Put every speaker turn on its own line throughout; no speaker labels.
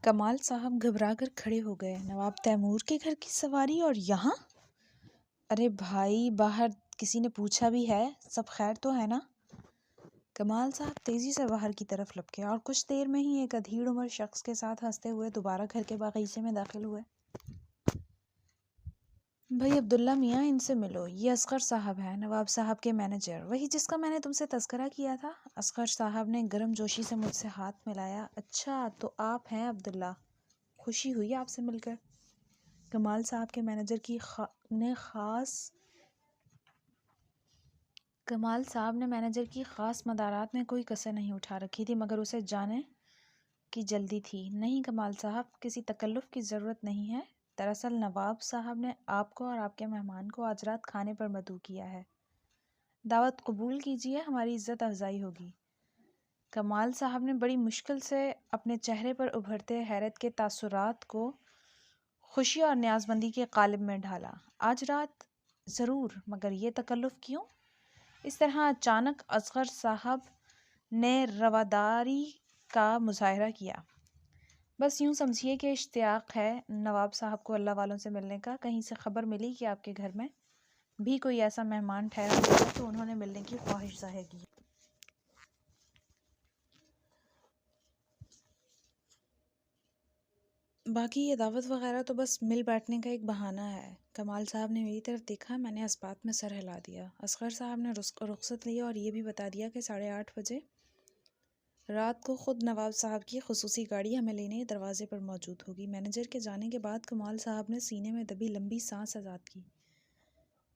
کمال صاحب گھبرا کر کھڑے ہو گئے۔ نواب تیمور کے گھر کی سواری اور یہاں؟ ارے بھائی، باہر کسی نے پوچھا بھی ہے؟ سب خیر تو ہے نا؟ کمال صاحب تیزی سے باہر کی طرف لپکے اور کچھ دیر میں ہی ایک ادھیڑ عمر شخص کے ساتھ ہنستے ہوئے دوبارہ گھر کے باغیچے میں داخل ہوئے۔ بھائی عبداللہ میاں، ان سے ملو، یہ اصغر صاحب ہیں، نواب صاحب کے مینیجر، وہی جس کا میں نے تم سے تذکرہ کیا تھا۔ اصغر صاحب نے گرم جوشی سے مجھ سے ہاتھ ملایا۔ اچھا تو آپ ہیں عبداللہ، خوشی ہوئی آپ سے مل کر۔ کمال صاحب کے مینیجر کمال صاحب نے مینیجر کی خاص مدارات میں کوئی کسر نہیں اٹھا رکھی تھی، مگر اسے جانے کی جلدی تھی۔ نہیں کمال صاحب، کسی تکلف کی ضرورت نہیں ہے۔ دراصل نواب صاحب نے آپ کو اور آپ کے مہمان کو آج رات کھانے پر مدعو کیا ہے۔ دعوت قبول کیجیے، ہماری عزت افزائی ہوگی۔ کمال صاحب نے بڑی مشکل سے اپنے چہرے پر ابھرتے حیرت کے تاثرات کو خوشی اور نیازمندی کے قالب میں ڈھالا۔ آج رات ضرور، مگر یہ تکلف کیوں؟ اس طرح اچانک اصغر صاحب نے رواداری کا مظاہرہ کیا۔ بس یوں سمجھیے کہ اشتیاق ہے نواب صاحب کو اللہ والوں سے ملنے کا۔ کہیں سے خبر ملی کہ آپ کے گھر میں بھی کوئی ایسا مہمان ٹھہرا ہوا ہے تو انہوں نے ملنے کی خواہش ظاہر کی۔ باقی یہ دعوت وغیرہ تو بس مل بیٹھنے کا ایک بہانہ ہے۔ کمال صاحب نے میری طرف دیکھا، میں نے اس بات میں سر ہلا دیا۔ اصغر صاحب نے رخصت لیا اور یہ بھی بتا دیا کہ 8:30 بجے رات کو خود نواب صاحب کی خصوصی گاڑی ہمیں لینے دروازے پر موجود ہوگی۔ مینیجر کے جانے کے بعد کمال صاحب نے سینے میں دبی لمبی سانس آزاد کی۔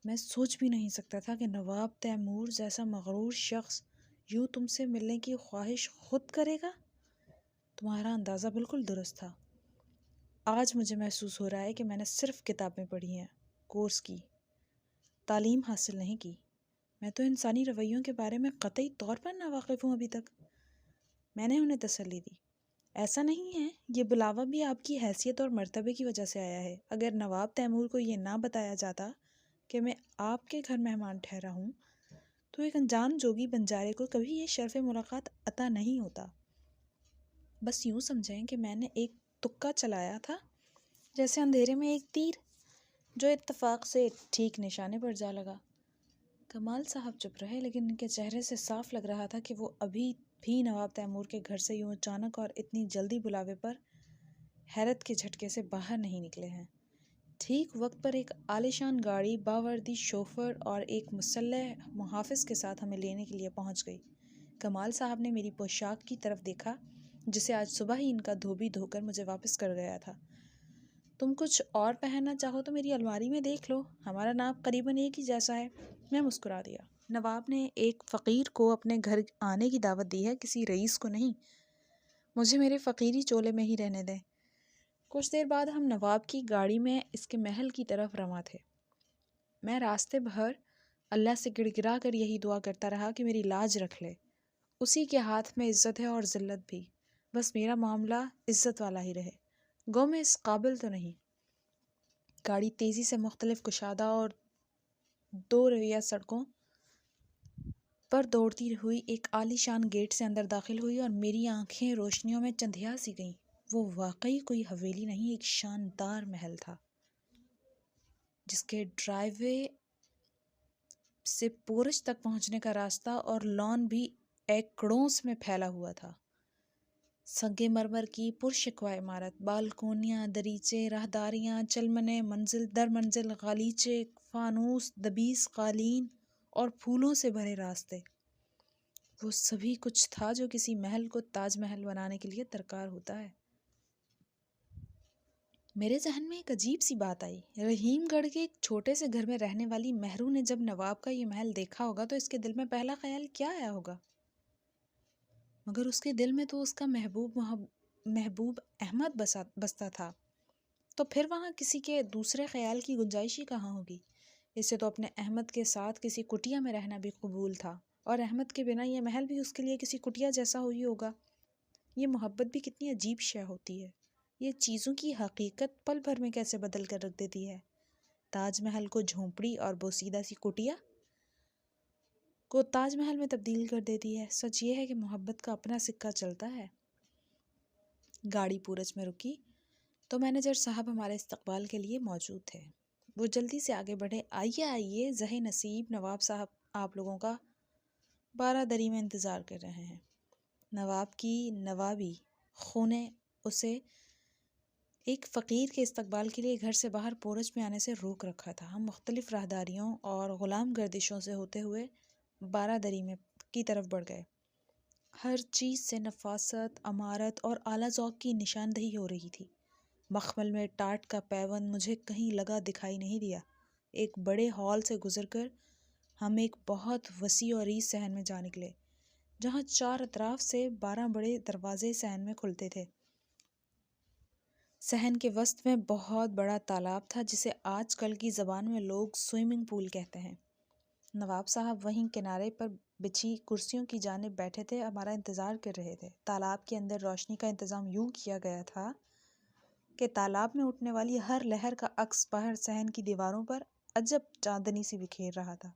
میں سوچ بھی نہیں سکتا تھا کہ نواب تیمور جیسا مغرور شخص یوں تم سے ملنے کی خواہش خود کرے گا۔ تمہارا اندازہ بالکل درست تھا۔ آج مجھے محسوس ہو رہا ہے کہ میں نے صرف کتابیں پڑھی ہیں، کورس کی، تعلیم حاصل نہیں کی۔ میں تو انسانی رویوں کے بارے میں قطعی طور پر ناواقف ہوں ابھی تک۔ میں نے انہیں تسلی دی۔ ایسا نہیں ہے، یہ بلاوا بھی آپ کی حیثیت اور مرتبے کی وجہ سے آیا ہے۔ اگر نواب تیمور کو یہ نہ بتایا جاتا کہ میں آپ کے گھر مہمان ٹھہرا ہوں تو ایک انجان جوگی بنجارے کو کبھی یہ شرف ملاقات عطا نہیں ہوتا۔ بس یوں سمجھیں کہ میں نے ایک تکا چلایا تھا، جیسے اندھیرے میں ایک تیر، جو اتفاق سے ٹھیک نشانے پر جا لگا۔ کمال صاحب چپ رہے، لیکن ان کے چہرے سے صاف لگ رہا تھا کہ وہ ابھی بھی نواب تیمور کے گھر سے یوں اچانک اور اتنی جلدی بلاوے پر حیرت کے جھٹکے سے باہر نہیں نکلے ہیں۔ ٹھیک وقت پر ایک عالیشان گاڑی باوردی شوفر اور ایک مسلح محافظ کے ساتھ ہمیں لینے کے لیے پہنچ گئی۔ کمال صاحب نے میری پوشاک کی طرف دیکھا، جسے آج صبح ہی ان کا دھوبی دھو کر مجھے واپس کر گیا تھا۔ تم کچھ اور پہننا چاہو تو میری الماری میں دیکھ لو، ہمارا ناپ قریباً ایک ہی جیسا ہے۔ میں مسکرا دیا۔ نواب نے ایک فقیر کو اپنے گھر آنے کی دعوت دی ہے، کسی رئیس کو نہیں۔ مجھے میرے فقیری چولے میں ہی رہنے دیں۔ کچھ دیر بعد ہم نواب کی گاڑی میں اس کے محل کی طرف رواں تھے۔ میں راستے بھر اللہ سے گڑ گڑا کر یہی دعا کرتا رہا کہ میری لاج رکھ لے۔ اسی کے ہاتھ میں عزت ہے اور ذلت بھی، بس میرا معاملہ عزت والا ہی رہے، گو میں اس قابل تو نہیں۔ گاڑی تیزی سے مختلف کشادہ اور دو رویہ سڑکوں پر دوڑتی ہوئی ایک عالی شان گیٹ سے اندر داخل ہوئی اور میری آنکھیں روشنیوں میں چندھیا سی گئیں۔ وہ واقعی کوئی حویلی نہیں، ایک شاندار محل تھا، جس کے ڈرائیو وے سے پورچ تک پہنچنے کا راستہ اور لان بھی ایکڑوں میں پھیلا ہوا تھا۔ سنگ مرمر کی پرشکوہ عمارت، بالکونیاں، دریچے، راہداریاں، چلمنے، منزل در منزل غالیچے، فانوس، دبیس قالین اور پھولوں سے بھرے راستے، وہ سبھی کچھ تھا جو کسی محل کو تاج محل بنانے کے لیے درکار ہوتا ہے۔ میرے ذہن میں ایک عجیب سی بات آئی۔ رحیم گڑھ کے ایک چھوٹے سے گھر میں رہنے والی مہرو نے جب نواب کا یہ محل دیکھا ہوگا تو اس کے دل میں پہلا خیال کیا آیا ہوگا؟ مگر اس کے دل میں تو اس کا محبوب احمد بستا تھا، تو پھر وہاں کسی کے دوسرے خیال کی گنجائش ہی کہاں ہوگی؟ اسے تو اپنے احمد کے ساتھ کسی کٹیا میں رہنا بھی قبول تھا، اور احمد کے بنا یہ محل بھی اس کے لیے کسی کٹیا جیسا ہوئی ہوگا۔ یہ محبت بھی کتنی عجیب شے ہوتی ہے، یہ چیزوں کی حقیقت پل بھر میں کیسے بدل کر رکھ دیتی ہے۔ تاج محل کو جھونپڑی اور بوسیدہ سی کٹیا کو تاج محل میں تبدیل کر دیتی ہے۔ سچ یہ ہے کہ محبت کا اپنا سکہ چلتا ہے۔ گاڑی پورج میں رکی تو مینیجر صاحب ہمارے استقبال کے لیے موجود تھے۔ وہ جلدی سے آگے بڑھے۔ آئیے آئیے، زہِ نصیب نواب صاحب آپ لوگوں کا 12 دری میں انتظار کر رہے ہیں۔ نواب کی نوابی خون نے اسے ایک فقیر کے استقبال کے لیے گھر سے باہر پورج میں آنے سے روک رکھا تھا۔ ہم مختلف راہداریوں اور غلام گردشوں سے ہوتے ہوئے 12 دری میں کی طرف بڑھ گئے۔ ہر چیز سے نفاست، عمارت اور اعلیٰ ذوق کی نشاندہی ہو رہی تھی۔ مخمل میں ٹاٹ کا پیوند مجھے کہیں لگا دکھائی نہیں دیا۔ ایک بڑے ہال سے گزر کر ہم ایک بہت وسیع اور عریض صحن میں جا نکلے، جہاں 4 اطراف سے 12 بڑے دروازے صحن میں کھلتے تھے۔ صحن کے وسط میں بہت بڑا تالاب تھا، جسے آج کل کی زبان میں لوگ سوئمنگ پول کہتے ہیں۔ نواب صاحب وہیں کنارے پر بچھی کرسیوں کی جانب بیٹھے تھے، ہمارا انتظار کر رہے تھے۔ تالاب کے اندر روشنی کا انتظام یوں کیا گیا تھا کہ تالاب میں اٹھنے والی ہر لہر کا عکس باہر صحن کی دیواروں پر عجب چاندنی سی بکھیر رہا تھا۔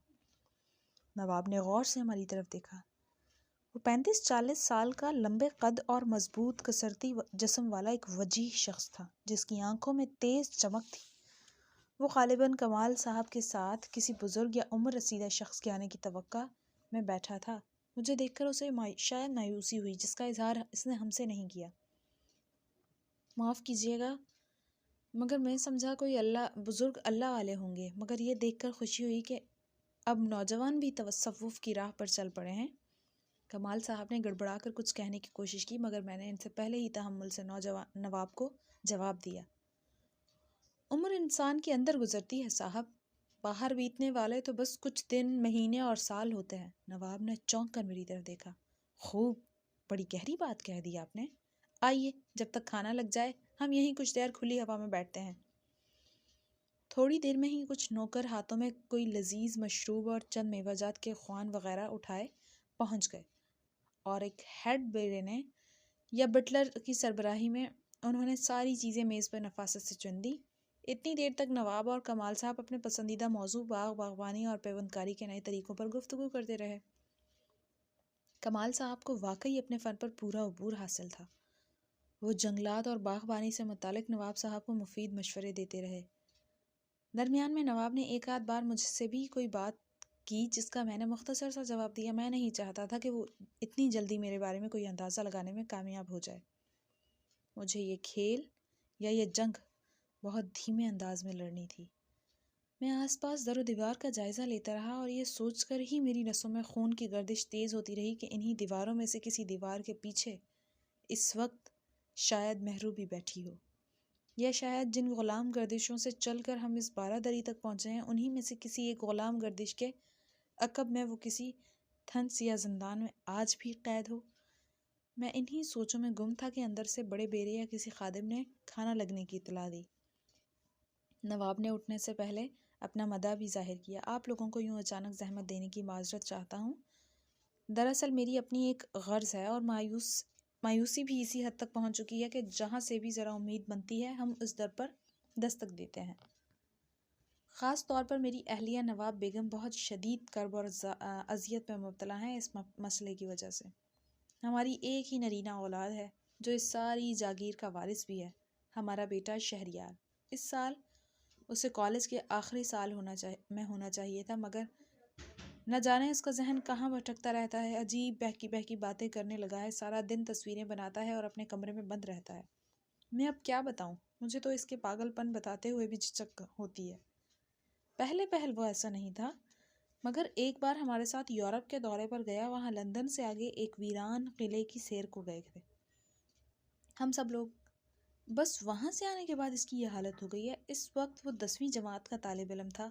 نواب نے غور سے ہماری طرف دیکھا۔ وہ 35-40 سال کا، لمبے قد اور مضبوط کسرتی جسم والا ایک وجیح شخص تھا، جس کی آنکھوں میں تیز چمک تھی۔ وہ غالباً کمال صاحب کے ساتھ کسی بزرگ یا عمر رسیدہ شخص کے آنے کی توقع میں بیٹھا تھا۔ مجھے دیکھ کر اسے شاید مایوسی ہوئی، جس کا اظہار اس نے ہم سے نہیں کیا۔ معاف کیجیے گا، مگر میں سمجھا کوئی بزرگ اللہ والے ہوں گے، مگر یہ دیکھ کر خوشی ہوئی کہ اب نوجوان بھی تصوف کی راہ پر چل پڑے ہیں۔ کمال صاحب نے گڑبڑا کر کچھ کہنے کی کوشش کی، مگر میں نے ان سے پہلے ہی تحمل سے نواب کو جواب دیا۔ عمر انسان کے اندر گزرتی ہے صاحب، باہر بیتنے والے تو بس کچھ دن، مہینے اور سال ہوتے ہیں۔ نواب نے چونک کر میری طرف دیکھا۔ خوب، بڑی گہری بات کہہ دی آپ نے۔ آئیے، جب تک کھانا لگ جائے ہم یہیں کچھ دیر کھلی ہوا میں بیٹھتے ہیں۔ تھوڑی دیر میں ہی کچھ نوکر ہاتھوں میں کوئی لذیذ مشروب اور چند میوہ جات کے خوان وغیرہ اٹھائے پہنچ گئے، اور ایک ہیڈ بیرے یا بٹلر کی سربراہی میں انہوں نے ساری چیزیں میز پر نفاست سے چن دی۔ اتنی دیر تک نواب اور کمال صاحب اپنے پسندیدہ موضوع باغبانی اور پیوندکاری کے نئے طریقوں پر گفتگو کرتے رہے۔ کمال صاحب کو واقعی اپنے فن پر پورا عبور حاصل تھا۔ وہ جنگلات اور باغبانی سے متعلق نواب صاحب کو مفید مشورے دیتے رہے۔ درمیان میں نواب نے ایک آدھ بار مجھ سے بھی کوئی بات کی، جس کا میں نے مختصر سا جواب دیا۔ میں نہیں چاہتا تھا کہ وہ اتنی جلدی میرے بارے میں کوئی اندازہ لگانے میں کامیاب ہو جائے۔ مجھے یہ کھیل یا یہ جنگ بہت دھیمے انداز میں لڑنی تھی۔ میں آس پاس در و دیوار کا جائزہ لیتا رہا، اور یہ سوچ کر ہی میری نسوں میں خون کی گردش تیز ہوتی رہی کہ انہی دیواروں میں سے کسی دیوار کے پیچھے اس وقت شاید محروبی بیٹھی ہو، یا شاید جن غلام گردشوں سے چل کر ہم اس 12 دری تک پہنچے ہیں، انہی میں سے کسی ایک غلام گردش کے عقب میں وہ کسی تھنس یا زندان میں آج بھی قید ہو۔ میں انہی سوچوں میں گم تھا کہ اندر سے بڑے بیرے یا کسی خادم نے کھانا لگنے کی اطلاع دی۔ نواب نے اٹھنے سے پہلے اپنا مداح بھی ظاہر کیا۔ آپ لوگوں کو یوں اچانک زحمت دینے کی معذرت چاہتا ہوں۔ دراصل میری اپنی ایک غرض ہے، اور مایوسی بھی اسی حد تک پہنچ چکی ہے کہ جہاں سے بھی ذرا امید بنتی ہے ہم اس در پر دستک دیتے ہیں۔ خاص طور پر میری اہلیہ نواب بیگم بہت شدید کرب اور اذیت میں مبتلا ہیں اس مسئلے کی وجہ سے۔ ہماری ایک ہی نرینہ اولاد ہے جو اس ساری جاگیر کا وارث بھی ہے، ہمارا بیٹا شہریار۔ اس سال اسے کالج کے آخری سال میں ہونا چاہیے تھا، مگر نہ جانے اس کا ذہن کہاں بھٹکتا رہتا ہے، عجیب بہکی بہکی باتیں کرنے لگا ہے، سارا دن تصویریں بناتا ہے اور اپنے کمرے میں بند رہتا ہے۔ میں اب کیا بتاؤں، مجھے تو اس کے پاگل پن بتاتے ہوئے بھی جھجک ہوتی ہے۔ پہلے وہ ایسا نہیں تھا، مگر ایک بار ہمارے ساتھ یورپ کے دورے پر گیا، وہاں لندن سے آگے ایک ویران قلعے کی سیر کو گئے تھے ہم سب لوگ۔ بس وہاں سے آنے کے بعد اس کی یہ حالت ہو گئی ہے۔ اس وقت وہ 10ویں جماعت کا طالب علم تھا۔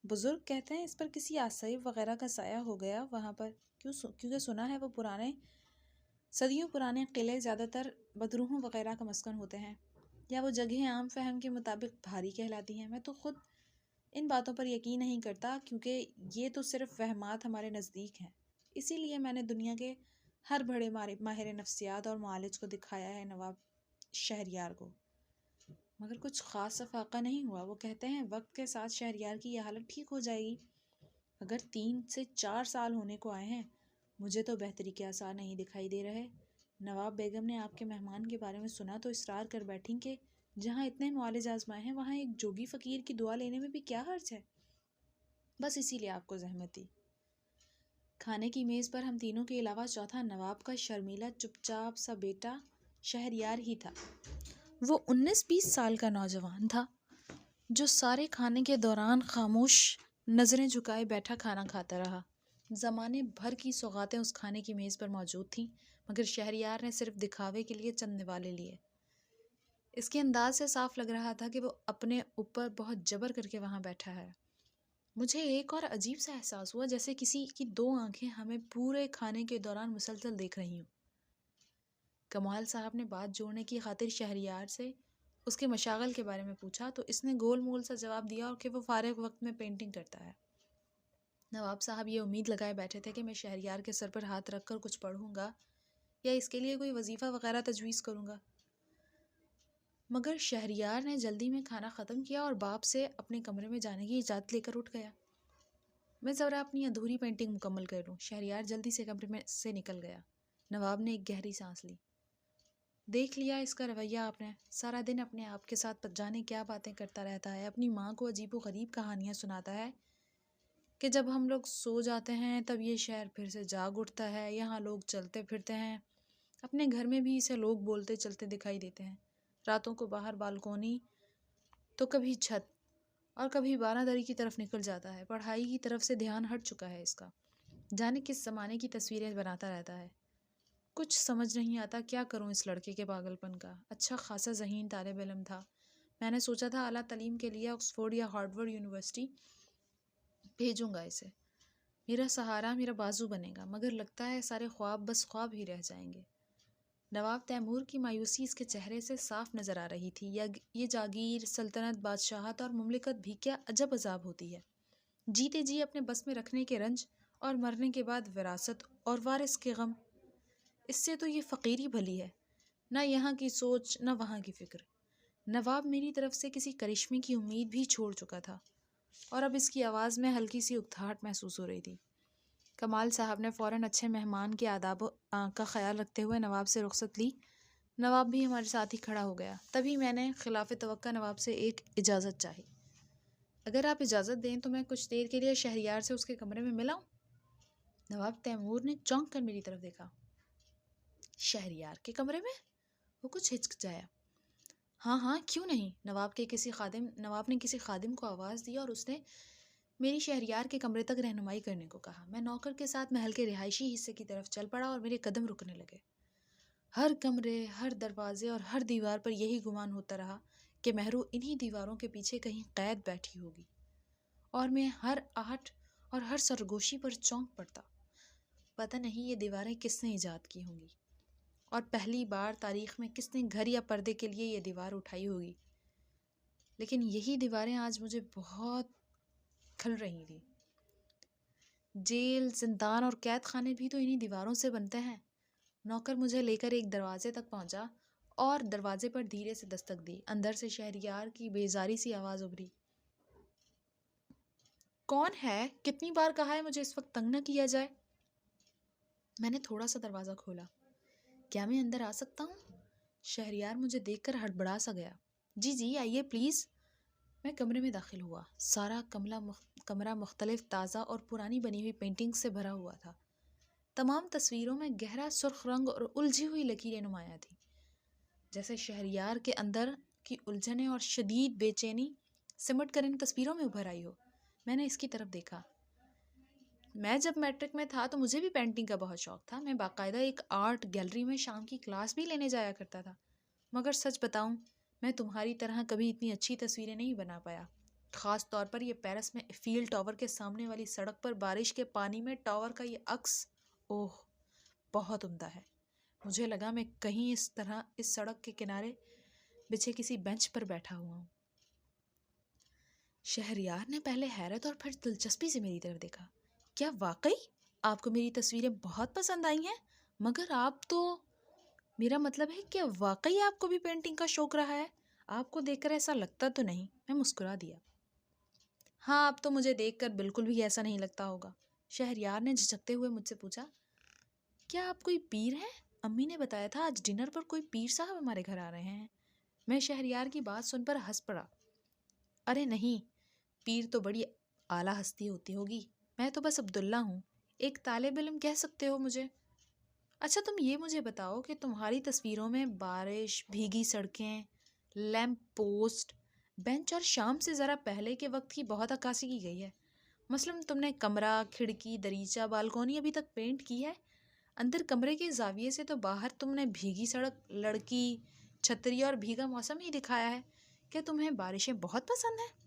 بزرگ کہتے ہیں اس پر کسی آصف وغیرہ کا سایہ ہو گیا وہاں پر، کیونکہ سنا ہے وہ صدیوں پرانے قلعے زیادہ تر بدروحوں وغیرہ کا مسکن ہوتے ہیں، یا وہ جگہیں عام فہم کے مطابق بھاری کہلاتی ہیں۔ میں تو خود ان باتوں پر یقین نہیں کرتا، کیونکہ یہ تو صرف وہمات ہمارے نزدیک ہیں۔ اسی لیے میں نے دنیا کے ہر بڑے ماہر نفسیات اور معالج کو دکھایا ہے نواب شہریار کو، مگر کچھ خاص افاقہ نہیں ہوا۔ وہ کہتے ہیں وقت کے ساتھ شہریار کی یہ حالت ٹھیک ہو جائے گی۔ اگر 3 سے 4 سال ہونے کو آئے ہیں، مجھے تو بہتری کے آثار نہیں دکھائی دے رہے۔ نواب بیگم نے آپ کے مہمان کے بارے میں سنا تو اصرار کر بیٹھیں کہ جہاں اتنے معالج آزمائے ہیں وہاں ایک جوگی فقیر کی دعا لینے میں بھی کیا حرج ہے، بس اسی لیے آپ کو زحمت دی۔ کھانے کی میز پر ہم تینوں کے علاوہ چوتھا نواب کا شرمیلا چپ چاپ سا بیٹا شہریار ہی تھا۔ وہ 19-20 سال کا نوجوان تھا جو سارے کھانے کے دوران خاموش نظریں جھکائے بیٹھا کھانا کھاتا رہا۔ زمانے بھر کی سوغاتیں اس کھانے کی میز پر موجود تھیں، مگر شہریار نے صرف دکھاوے کے لیے چند نوالے لیے۔ اس کے انداز سے صاف لگ رہا تھا کہ وہ اپنے اوپر بہت جبر کر کے وہاں بیٹھا ہے۔ مجھے ایک اور عجیب سا احساس ہوا، جیسے کسی کی دو آنکھیں ہمیں پورے کھانے کے دوران مسلسل دیکھ رہی ہوں۔ کمال صاحب نے بات جوڑنے کی خاطر شہریار سے اس کے مشاغل کے بارے میں پوچھا تو اس نے گول مول سا جواب دیا اور کہ وہ فارغ وقت میں پینٹنگ کرتا ہے۔ نواب صاحب یہ امید لگائے بیٹھے تھے کہ میں شہریار کے سر پر ہاتھ رکھ کر کچھ پڑھوں گا یا اس کے لیے کوئی وظیفہ وغیرہ تجویز کروں گا، مگر شہریار نے جلدی میں کھانا ختم کیا اور باپ سے اپنے کمرے میں جانے کی اجازت لے کر اٹھ گیا۔ میں ذرا اپنی ادھوری پینٹنگ مکمل کر لوں۔ شہریار جلدی سے کمرے میں سے نکل گیا۔ نواب نے ایک گہری سانس لی۔ دیکھ لیا اس کا رویہ آپ نے، سارا دن اپنے آپ کے ساتھ جانے کیا باتیں کرتا رہتا ہے، اپنی ماں کو عجیب و غریب کہانیاں سناتا ہے کہ جب ہم لوگ سو جاتے ہیں تب یہ شہر پھر سے جاگ اٹھتا ہے، یہاں لوگ چلتے پھرتے ہیں، اپنے گھر میں بھی اسے لوگ بولتے چلتے دکھائی دیتے ہیں، راتوں کو باہر بالکونی تو کبھی چھت اور کبھی بارہ دری کی طرف نکل جاتا ہے، پڑھائی کی طرف سے دھیان ہٹ چکا ہے اس کا، جانے کس زمانے کی تصویریں بناتا رہتا ہے۔ کچھ سمجھ نہیں آتا کیا کروں اس لڑکے کے پاگل پن کا۔ اچھا خاصا ذہین طالب علم تھا، میں نے سوچا تھا اعلیٰ تعلیم کے لیے آکسفورڈ یا ہارورڈ یونیورسٹی بھیجوں گا اسے، میرا سہارا، میرا بازو بنے گا، مگر لگتا ہے سارے خواب بس خواب ہی رہ جائیں گے۔ نواب تیمور کی مایوسی اس کے چہرے سے صاف نظر آ رہی تھی۔ یہ جاگیر، سلطنت، بادشاہت اور مملکت بھی کیا عجب عذاب ہوتی ہے، جیتے جی اپنے بس میں رکھنے کے رنج اور مرنے کے بعد وراثت اور وارث کے غم۔ اس سے تو یہ فقیری بھلی ہے، نہ یہاں کی سوچ نہ وہاں کی فکر۔ نواب میری طرف سے کسی کرشمے کی امید بھی چھوڑ چکا تھا اور اب اس کی آواز میں ہلکی سی اکتاہٹ محسوس ہو رہی تھی۔ کمال صاحب نے فوراً اچھے مہمان کے آداب کا خیال رکھتے ہوئے نواب سے رخصت لی۔ نواب بھی ہمارے ساتھ ہی کھڑا ہو گیا۔ تبھی میں نے خلاف توقع نواب سے ایک اجازت چاہی۔ اگر آپ اجازت دیں تو میں کچھ دیر کے لیے شہریار سے اس کے کمرے میں ملا ہوں۔ نواب تیمور نے چونک کر میری طرف دیکھا۔ شہریار کے کمرے میں؟ وہ کچھ ہچکچایا۔ ہاں ہاں کیوں نہیں، نواب نے کسی خادم کو آواز دی اور اس نے میری شہریار کے کمرے تک رہنمائی کرنے کو کہا۔ میں نوکر کے ساتھ محل کے رہائشی حصے کی طرف چل پڑا اور میرے قدم رکنے لگے۔ ہر کمرے، ہر دروازے اور ہر دیوار پر یہی گمان ہوتا رہا کہ مہرو انہی دیواروں کے پیچھے کہیں قید بیٹھی ہوگی، اور میں ہر آہٹ اور ہر سرگوشی پر چونک پڑتا۔ پتہ نہیں یہ دیواریں کس نے ایجاد کی ہوں گی اور پہلی بار تاریخ میں کس نے گھر یا پردے کے لیے یہ دیوار اٹھائی ہوگی، لیکن یہی دیواریں آج مجھے بہت کھل رہی تھی۔ جیل، زندان اور قید خانے بھی تو انہی دیواروں سے بنتے ہیں۔ نوکر مجھے لے کر ایک دروازے تک پہنچا اور دروازے پر دھیرے سے دستک دی۔ اندر سے شہریار کی بیزاری سی آواز ابھری۔ کون ہے؟ کتنی بار کہا ہے مجھے اس وقت تنگ نہ کیا جائے۔ میں نے تھوڑا سا دروازہ کھولا۔ کیا میں اندر آ سکتا ہوں؟ شہریار مجھے دیکھ کر ہڑبڑا سا گیا۔ جی جی آئیے پلیز۔ میں کمرے میں داخل ہوا۔ سارا کمرہ مختلف تازہ اور پرانی بنی ہوئی پینٹنگ سے بھرا ہوا تھا۔ تمام تصویروں میں گہرا سرخ رنگ اور الجھی ہوئی لکیریں نمایاں تھیں، جیسے شہریار کے اندر کی الجھنیں اور شدید بے چینی سمٹ کر ان تصویروں میں ابھر آئی ہو۔ میں نے اس کی طرف دیکھا۔ میں جب میٹرک میں تھا تو مجھے بھی پینٹنگ کا بہت شوق تھا۔ میں باقاعدہ ایک آرٹ گیلری میں شام کی کلاس بھی لینے جایا کرتا تھا، مگر سچ بتاؤں میں تمہاری طرح کبھی اتنی اچھی تصویریں نہیں بنا پایا۔ خاص طور پر یہ پیرس میں ایفیل ٹاور کے سامنے والی سڑک پر بارش کے پانی میں ٹاور کا یہ عکس، اوہ بہت عمدہ ہے۔ مجھے لگا میں کہیں اس طرح اس سڑک کے کنارے بچھے کسی بینچ پر بیٹھا ہوا ہوں۔ شہریار نے پہلے حیرت اور پھر دلچسپی سے میری طرف دیکھا۔ کیا واقعی آپ کو میری تصویریں بہت پسند آئی ہیں؟ مگر آپ تو، میرا مطلب ہے کہ واقعی آپ کو بھی پینٹنگ کا شوق رہا ہے؟ آپ کو دیکھ کر ایسا لگتا تو نہیں۔ میں مسکرا دیا۔ ہاں اب تو مجھے دیکھ کر بالکل بھی ایسا نہیں لگتا ہوگا۔ شہریار نے جھجکتے ہوئے مجھ سے پوچھا، کیا آپ کوئی پیر ہیں؟ امی نے بتایا تھا آج ڈنر پر کوئی پیر صاحب ہمارے گھر آ رہے ہیں۔ میں شہریار کی بات سن پر ہنس پڑا۔ ارے نہیں، پیر تو بڑی اعلیٰ ہستی ہوتی ہوگی، میں تو بس عبداللہ ہوں، ایک طالب علم کہہ سکتے ہو مجھے۔ اچھا تم یہ مجھے بتاؤ کہ تمہاری تصویروں میں بارش، بھیگی سڑکیں، لیمپ پوسٹ، بینچ اور شام سے ذرا پہلے کے وقت کی بہت عکاسی کی گئی ہے۔ مثلاً تم نے کمرہ، کھڑکی، دریچہ، بالکونی ابھی تک پینٹ کی ہے۔ اندر کمرے کے زاویے سے تو باہر تم نے بھیگی سڑک، لڑکی، چھتری اور بھیگا موسم ہی دکھایا ہے۔ کیا تمہیں بارشیں بہت پسند ہیں؟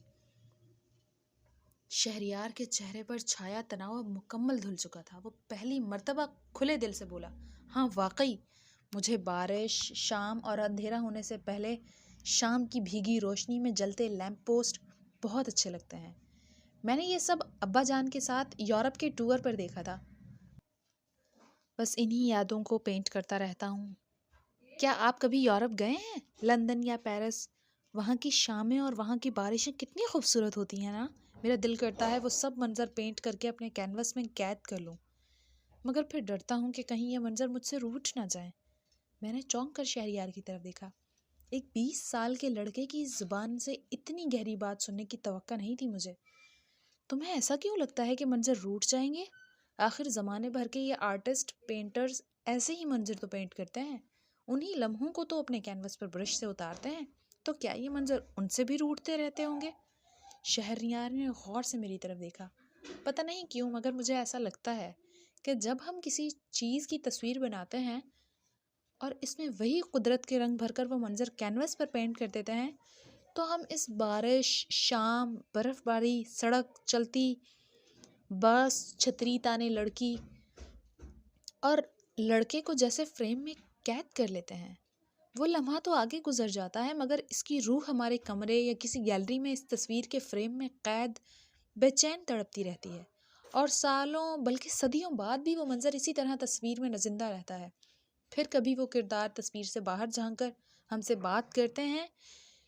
شہریار کے چہرے پر چھایا تناؤ اب مکمل دھل چکا تھا۔ وہ پہلی مرتبہ کھلے دل سے بولا، ہاں واقعی مجھے بارش، شام اور اندھیرا ہونے سے پہلے شام کی بھیگی روشنی میں جلتے لیمپ پوسٹ بہت اچھے لگتے ہیں۔ میں نے یہ سب ابا جان کے ساتھ یورپ کے ٹور پر دیکھا تھا، بس انہی یادوں کو پینٹ کرتا رہتا ہوں۔ کیا آپ کبھی یورپ گئے ہیں؟ لندن یا پیرس؟ وہاں کی شامیں اور وہاں کی بارشیں کتنی خوبصورت ہوتی ہیں نا۔ میرا دل کرتا ہے وہ سب منظر پینٹ کر کے اپنے کینوس میں قید کر لوں، مگر پھر ڈرتا ہوں کہ کہیں یہ منظر مجھ سے روٹھ نہ جائیں۔ میں نے چونک کر شہریار کی طرف دیکھا۔ ایک 20 سال کے لڑکے کی زبان سے اتنی گہری بات سننے کی توقع نہیں تھی مجھے۔ تمہیں ایسا کیوں لگتا ہے کہ منظر روٹھ جائیں گے؟ آخر زمانے بھر کے یہ آرٹسٹ، پینٹرز ایسے ہی منظر تو پینٹ کرتے ہیں، انہی لمحوں کو تو اپنے کینوس پر برش سے اتارتے ہیں، تو کیا یہ منظر ان سے بھی روٹھتے رہتے ہوں گے؟ شہریار نے غور سے میری طرف دیکھا۔ پتہ نہیں کیوں مگر مجھے ایسا لگتا ہے کہ جب ہم کسی چیز کی تصویر بناتے ہیں اور اس میں وہی قدرت کے رنگ بھر کر وہ منظر کینوس پر پینٹ کر دیتے ہیں، تو ہم اس بارش، شام، برف باری، سڑک، چلتی بس، چھتری تانے لڑکی اور لڑکے کو جیسے فریم میں قید کر لیتے ہیں۔ وہ لمحہ تو آگے گزر جاتا ہے مگر اس کی روح ہمارے کمرے یا کسی گیلری میں اس تصویر کے فریم میں قید بے چین تڑپتی رہتی ہے، اور سالوں بلکہ صدیوں بعد بھی وہ منظر اسی طرح تصویر میں زندہ رہتا ہے۔ پھر کبھی وہ کردار تصویر سے باہر جھانک کر ہم سے بات کرتے ہیں،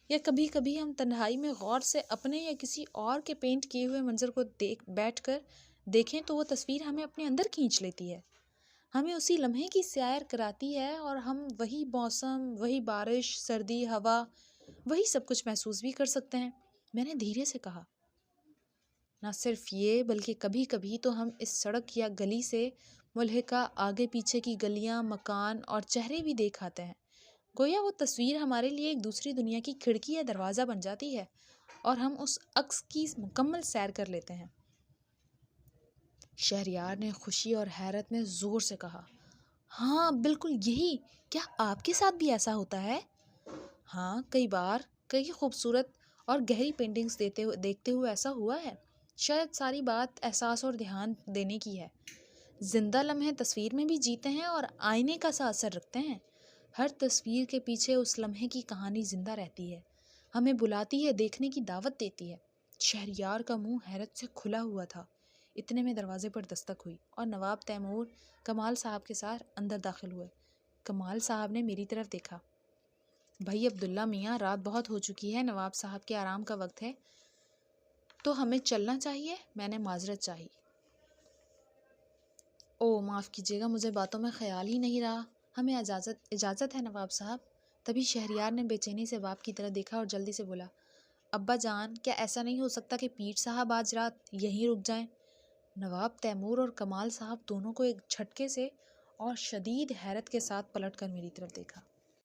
یا کبھی کبھی ہم تنہائی میں غور سے اپنے یا کسی اور کے پینٹ کیے ہوئے منظر کو بیٹھ کر دیکھیں تو وہ تصویر ہمیں اپنے اندر کھینچ لیتی ہے، ہمیں اسی لمحے کی سیر کراتی ہے، اور ہم وہی موسم، وہی بارش، سردی، ہوا، وہی سب کچھ محسوس بھی کر سکتے ہیں۔ میں نے دھیرے سے کہا، نہ صرف یہ بلکہ کبھی کبھی تو ہم اس سڑک یا گلی سے ملحقہ آگے پیچھے کی گلیاں، مکان اور چہرے بھی دیکھ آتے ہیں، گویا وہ تصویر ہمارے لیے ایک دوسری دنیا کی کھڑکی یا دروازہ بن جاتی ہے، اور ہم اس عکس کی مکمل سیر کر لیتے ہیں۔ شہریار نے خوشی اور حیرت میں زور سے کہا، ہاں بالکل یہی۔ کیا آپ کے ساتھ بھی ایسا ہوتا ہے؟ ہاں، کئی بار کئی خوبصورت اور گہری پینٹنگز دیکھتے ہوئے ایسا ہوا ہے۔ شاید ساری بات احساس اور دھیان دینے کی ہے۔ زندہ لمحے تصویر میں بھی جیتے ہیں اور آئینے کا سا اثر رکھتے ہیں۔ ہر تصویر کے پیچھے اس لمحے کی کہانی زندہ رہتی ہے، ہمیں بلاتی ہے، دیکھنے کی دعوت دیتی ہے۔ شہریار کا منہ حیرت سے کھلا ہوا تھا۔ اتنے میں دروازے پر دستک ہوئی اور نواب تیمور کمال صاحب کے ساتھ اندر داخل ہوئے۔ کمال صاحب نے میری طرف دیکھا۔ بھائی عبداللہ میاں، رات بہت ہو چکی ہے، نواب صاحب کے آرام کا وقت ہے، تو ہمیں چلنا چاہیے۔ میں نے معذرت چاہی۔ او معاف کیجیے گا، مجھے باتوں میں خیال ہی نہیں رہا۔ ہمیں اجازت ہے نواب صاحب۔ تبھی شہریار نے بے چینی سے باپ کی طرف دیکھا اور جلدی سے بولا، ابا جان کیا ایسا نہیں ہو سکتا کہ پیر صاحب آج رات یہیں رک جائیں؟ نواب تیمور اور کمال صاحب دونوں کو ایک جھٹکے سے اور شدید حیرت کے ساتھ پلٹ کر میری طرف دیکھا۔